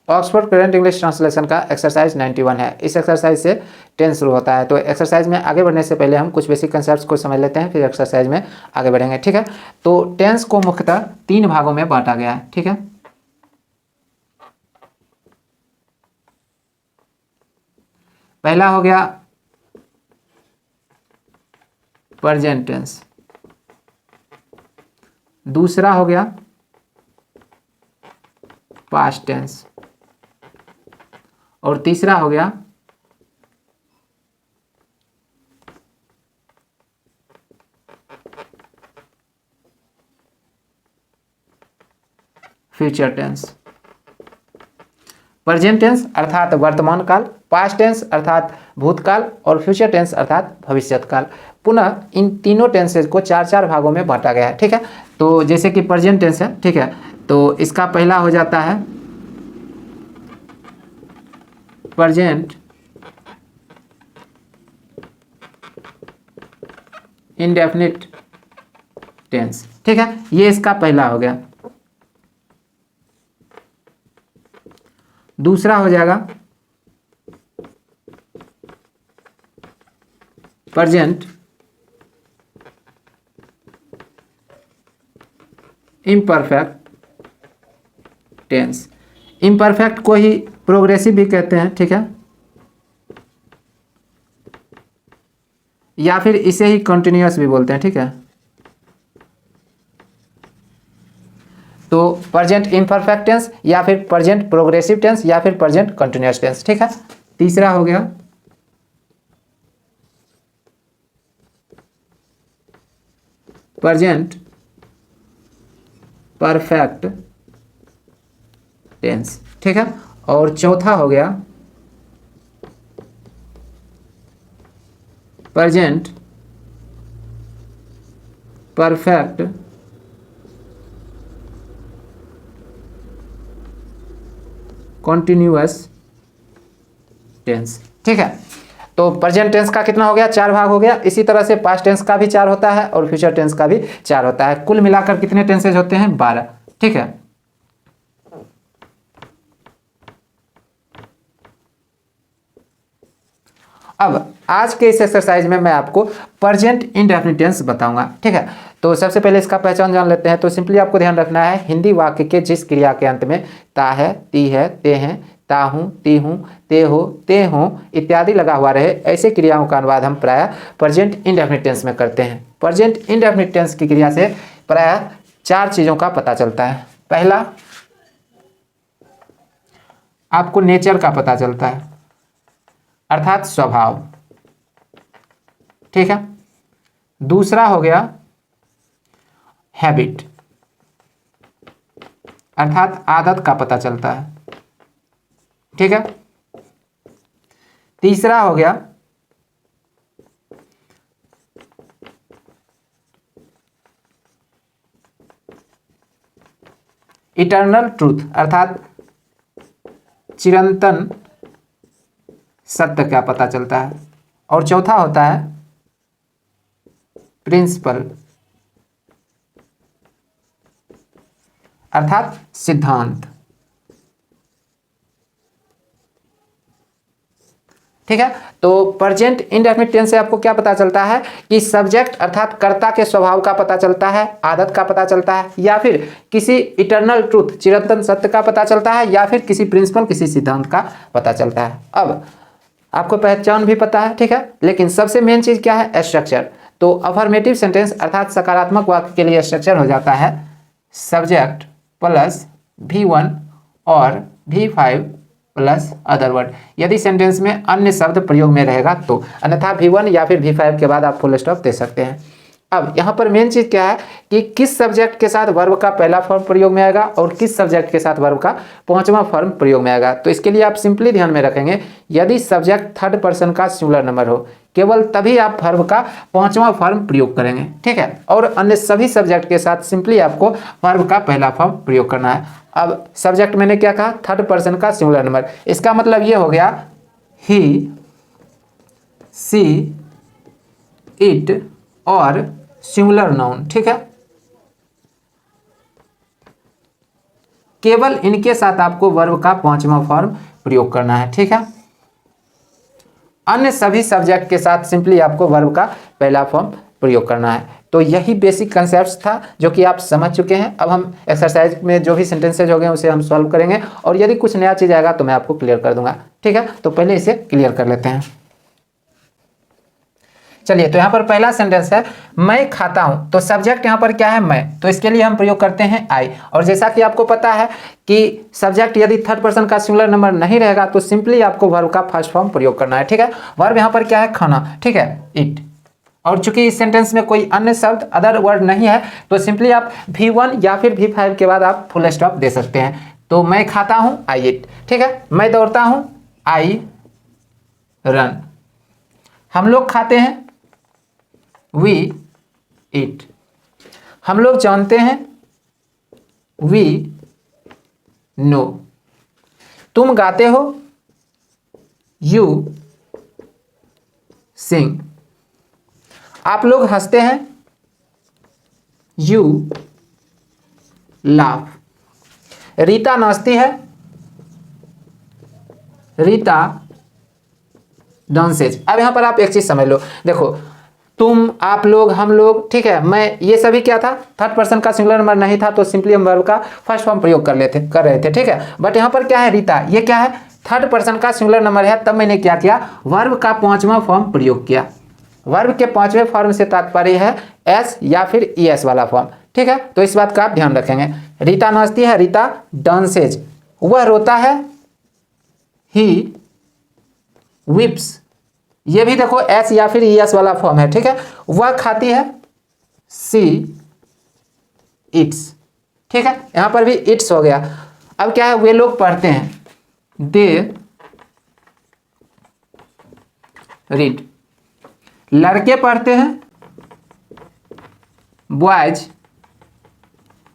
Oxford current English translation का exercise 91 है। इस एक्सरसाइज से टेंस शुरू होता है। तो एक्सरसाइज में आगे बढ़ने से पहले हम कुछ बेसिक कंसेप्ट्स को समझ लेते हैं, फिर एक्सरसाइज में आगे बढ़ेंगे। ठीक है, तो टेंस को मुख्यतः 3 भागों में बांटा गया है। ठीक है, पहला हो गया प्रेजेंट टेंस, दूसरा हो गया पास्ट टेंस और तीसरा हो गया फ्यूचर टेंस। प्रेजेंट टेंस अर्थात वर्तमान काल, पास्ट टेंस अर्थात भूतकाल और फ्यूचर टेंस अर्थात भविष्यत काल। पुनः इन तीनों टेंसेज को 4-4 भागों में बांटा गया है। ठीक है, तो जैसे कि प्रेजेंट टेंस है, ठीक है, तो इसका पहला हो जाता है प्रेजेंट इंडेफिनिट टेंस। ठीक है, ये इसका पहला हो गया। दूसरा हो जाएगा प्रेजेंट इम्परफेक्ट टेंस। इम्परफेक्ट को ही प्रोग्रेसिव भी कहते हैं। ठीक है, या फिर इसे ही कंटिन्यूअस भी बोलते हैं। ठीक है, तो प्रेजेंट इम्परफेक्ट टेंस या फिर प्रेजेंट प्रोग्रेसिव टेंस या फिर प्रेजेंट कंटिन्यूअस टेंस। ठीक है, तीसरा हो गया प्रेजेंट परफेक्ट टेंस। ठीक है, और चौथा हो गया प्रेजेंट परफेक्ट कॉन्टिन्यूअस टेंस। ठीक है, तो प्रेजेंट टेंस का कितना हो गया, 4 भाग हो गया। इसी तरह से पास्ट टेंस का भी 4 होता है और फ्यूचर टेंस का भी 4 होता है। कुल मिलाकर कितने टेंसेज होते हैं, 12। ठीक है, अब आज के इस एक्सरसाइज में मैं आपको प्रेजेंट इंडेफिनिट टेंस बताऊंगा। ठीक है, तो सबसे पहले इसका पहचान जान लेते हैं। तो सिंपली आपको ध्यान रखना है, हिंदी वाक्य के जिस क्रिया के अंत में ता है, ती है, ते हैं, ता हूँ, ती हूँ, ते हो, ते हों इत्यादि लगा हुआ रहे, ऐसे क्रियाओं का अनुवाद हम प्रायः प्रेजेंट इंडेफिनिट टेंस में करते हैं। प्रेजेंट इंडेफिनिट टेंस की क्रिया से प्रायः 4 चीज़ों का पता चलता है। पहला, आपको नेचर का पता चलता है अर्थात स्वभाव। ठीक है, दूसरा हो गया हैबिट अर्थात आदत का पता चलता है। ठीक है, तीसरा हो गया इटर्नल ट्रूथ अर्थात चिरंतन सत्य का पता चलता है। और चौथा होता है प्रिंसिपल अर्थात सिद्धांत। ठीक है, तो प्रेजेंट इंडेफिनिट टेंस से आपको क्या पता चलता है कि सब्जेक्ट अर्थात कर्ता के स्वभाव का पता चलता है, आदत का पता चलता है, या फिर किसी इटर्नल ट्रूथ चिरंतन सत्य का पता चलता है, या फिर किसी प्रिंसिपल किसी सिद्धांत का पता चलता है। अब आपको पहचान भी पता है। ठीक है, लेकिन सबसे मेन चीज क्या है, स्ट्रक्चर। तो अफर्मेटिव सेंटेंस अर्थात सकारात्मक वाक्य के लिए स्ट्रक्चर हो जाता है सब्जेक्ट प्लस V1 और V5 प्लस अदर वर्ड, यदि सेंटेंस में अन्य शब्द प्रयोग में रहेगा तो, अन्यथा V1 या फिर V5 के बाद आप फुल स्टॉप दे सकते हैं। अब यहाँ पर मेन चीज क्या है कि किस सब्जेक्ट के साथ वर्ब का पहला फॉर्म प्रयोग में आएगा और किस सब्जेक्ट के साथ वर्ब का 5वां फॉर्म प्रयोग में आएगा। तो इसके लिए आप सिंपली ध्यान में रखेंगे, यदि सब्जेक्ट थर्ड पर्सन का सिंगुलर नंबर हो, केवल तभी आप वर्ब का 5वां फॉर्म प्रयोग करेंगे। ठीक है, और अन्य सभी सब्जेक्ट के साथ सिंपली आपको वर्ब का पहला फॉर्म प्रयोग करना है। अब सब्जेक्ट मैंने क्या कहा, थर्ड पर्सन का सिंगुलर नंबर, इसका मतलब ये हो गया ही, सी, इट और सिंगुलर नाउन। ठीक है, केवल इनके साथ आपको वर्ब का 5वां फॉर्म प्रयोग करना है, ठीक है। अन्य सभी सब्जेक्ट के साथ सिंपली आपको वर्ब का पहला फॉर्म प्रयोग करना है। तो यही बेसिक कंसेप्ट था जो कि आप समझ चुके हैं। अब हम एक्सरसाइज में जो भी सेंटेंसेज हो गए उसे हम सॉल्व करेंगे और यदि कुछ नया चीज़ आएगा तो मैं आपको क्लियर कर दूंगा, ठीक है। तो पहले इसे क्लियर कर लेते हैं। चलिए, तो यहाँ पर पहला सेंटेंस है मैं खाता हूँ। तो सब्जेक्ट यहाँ पर क्या है? मैं। तो इसके लिए हम प्रयोग करते हैं आई। और जैसा कि आपको पता है कि सब्जेक्ट यदि थर्ड पर्सन का सिंगुलर नंबर नहीं रहेगा तो सिंपली आपको वर्ब का फर्स्ट फॉर्म प्रयोग करना है, ठीक है। वर्ब यहाँ पर क्या है? खाना, ठीक है, इट। और चूंकि इस सेंटेंस में कोई अन्य शब्द अदर वर्ड नहीं है तो सिंपली आप V1 या फिर V5 के बाद आप फुल स्टॉप दे सकते हैं। तो मैं खाता हूं, आई इट, ठीक है। मैं दौड़ता हूं, आई रन। हम लोग खाते हैं, वी इट। हम लोग जानते हैं, वी नो। तुम गाते हो, यू सिंग। आप लोग हंसते हैं, यू लाफ। रीता नाचती है, रीता डांसेज। अब यहां पर आप एक चीज समझ लो, देखो तुम, आप लोग, हम लोग, ठीक है, मैं, ये सभी क्या था? थर्ड पर्सन का सिंगुलर नंबर नहीं था तो सिंपली हम वर्ब का फर्स्ट फॉर्म प्रयोग कर रहे थे, ठीक है। बट यहां पर क्या है? रीता, ये क्या है? थर्ड पर्सन का सिंगुलर नंबर है, तब मैंने क्या किया? वर्ब का 5वां फॉर्म प्रयोग किया। वर्ब के 5वें फॉर्म से तात्पर्य है एस या फिर ईएस वाला फॉर्म, ठीक है। तो इस बात का आप ध्यान रखेंगे। रीता नाचती है, रीता डांसेज। वह रोता है, ही विप्स। ये भी देखो एस या फिर ईएस वाला फॉर्म है, ठीक है। वह खाती है, सी इट्स, ठीक है। यहां पर भी इट्स हो गया। अब क्या है? वे लोग पढ़ते हैं, दे रीड। लड़के पढ़ते हैं, बॉयज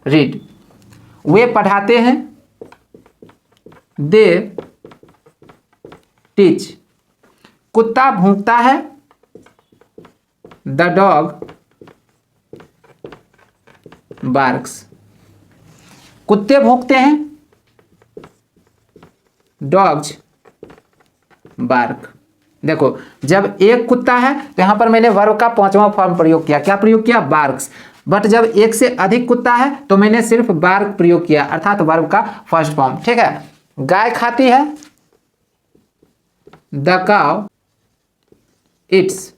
रीड। वे पढ़ाते हैं, दे टीच। कुत्ता भौंकता है, द डॉग बार्क्स। कुत्ते भौंकते हैं, डॉग्स बार्क। देखो, जब एक कुत्ता है तो यहां पर मैंने वर्ब का 5वां फॉर्म प्रयोग किया। क्या प्रयोग किया? बार्क्स। बट जब एक से अधिक कुत्ता है तो मैंने सिर्फ बार्क प्रयोग किया, अर्थात वर्ब का फर्स्ट फॉर्म, ठीक है। गाय खाती है, द काउ इट्स।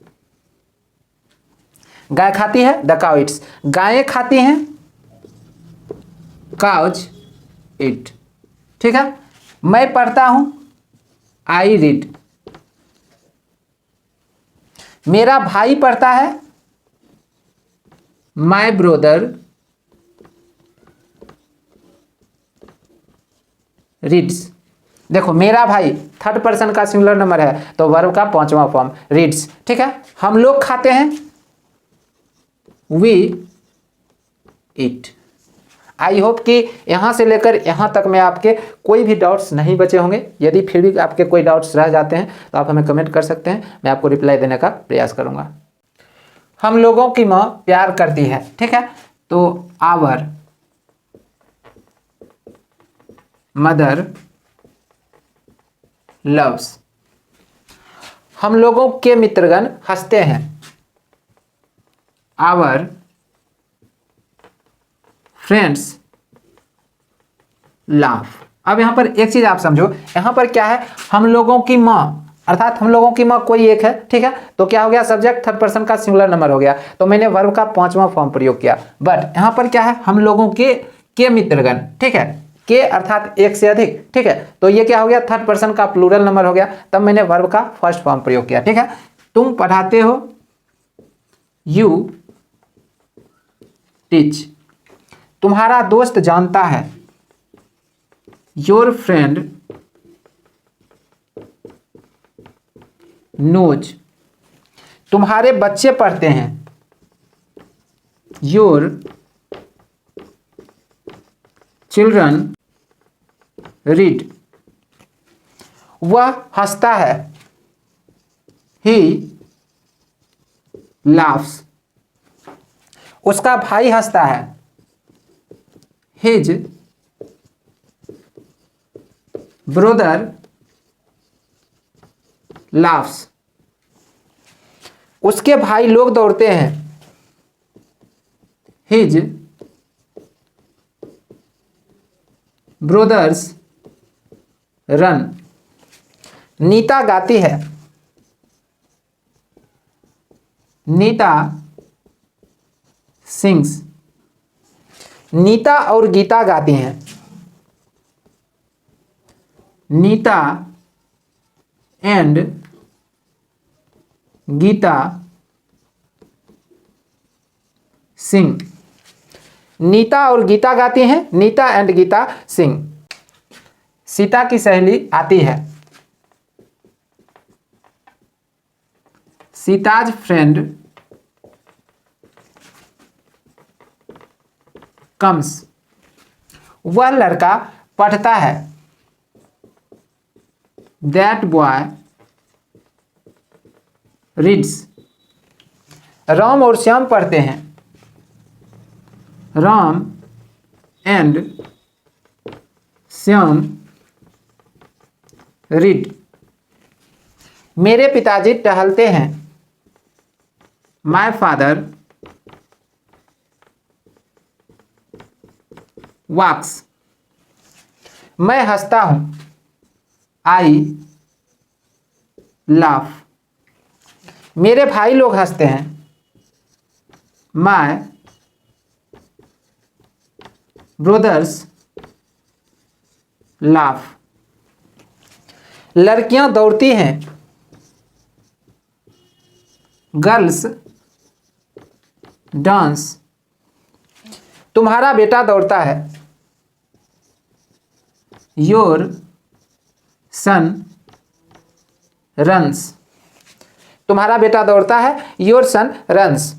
गाय खाती है, द काउ इट्स। गायें खाती हैं, काउज इट, ठीक है। मैं पढ़ता हूं, आई रीड। मेरा भाई पढ़ता है, माय ब्रदर रीड्स। देखो, मेरा भाई थर्ड पर्सन का सिंगुलर नंबर है तो वर्ब का 5वां फॉर्म रीड्स, ठीक है। हम लोग खाते हैं, वी इट। आई होप कि यहां से लेकर यहां तक में आपके कोई भी डाउट्स नहीं बचे होंगे। यदि फिर भी आपके कोई डाउट्स रह जाते हैं तो आप हमें कमेंट कर सकते हैं, मैं आपको रिप्लाई देने का प्रयास करूंगा। हम लोगों की माँ प्यार करती है, ठीक है। तो आवर मदर लव्स। हम लोगों के मित्रगण हंसते हैं, आवर फ्रेंड्स लाफ। अब यहां पर एक चीज आप समझो, यहां पर क्या है? हम लोगों की मां, अर्थात हम लोगों की मां कोई एक है, ठीक है। तो क्या हो गया? सब्जेक्ट थर्ड पर्सन का सिंगुलर नंबर हो गया, तो मैंने वर्ब का 5वां फॉर्म प्रयोग किया। बट यहां पर क्या है? हम लोगों के मित्रगण, ठीक है, के अर्थात एक से अधिक, ठीक है। तो ये क्या हो गया? थर्ड पर्सन का प्लूरल नंबर हो गया, तब मैंने वर्ब का फर्स्ट फॉर्म प्रयोग किया, ठीक है। तुम पढ़ाते हो, यू टीच। तुम्हारा दोस्त जानता है, योर फ्रेंड नोज। तुम्हारे बच्चे पढ़ते हैं, योर चिल्ड्रन रीड। वह हंसता है, ही लाफ्स। उसका भाई हंसता है, हिज ब्रदर लाफ्स, उसके भाई लोग दौड़ते हैं। हिज ब्रदर्स रन, नीता गाती है। नीता सिंग्स, नीता और गीता गाती हैं। नीता एंड गीता सिंग, नीता और गीता गाती हैं। नीता एंड गीता सिंग। सीता की सहेली आती है। सीताज फ्रेंड कम्स, वह लड़का पढ़ता है। दैट बॉय रीड्स, राम और श्याम पढ़ते हैं। राम एंड श्याम रीड, मेरे पिताजी टहलते हैं। माय फादर वॉक्स, मैं हंसता हूं। आई लाफ, मेरे भाई लोग हंसते हैं। माय ब्रदर्स लाफ, लड़कियां दौड़ती हैं। गर्ल्स डांस, तुम्हारा बेटा दौड़ता है। योर सन रन्स, तुम्हारा बेटा दौड़ता है। Your son runs.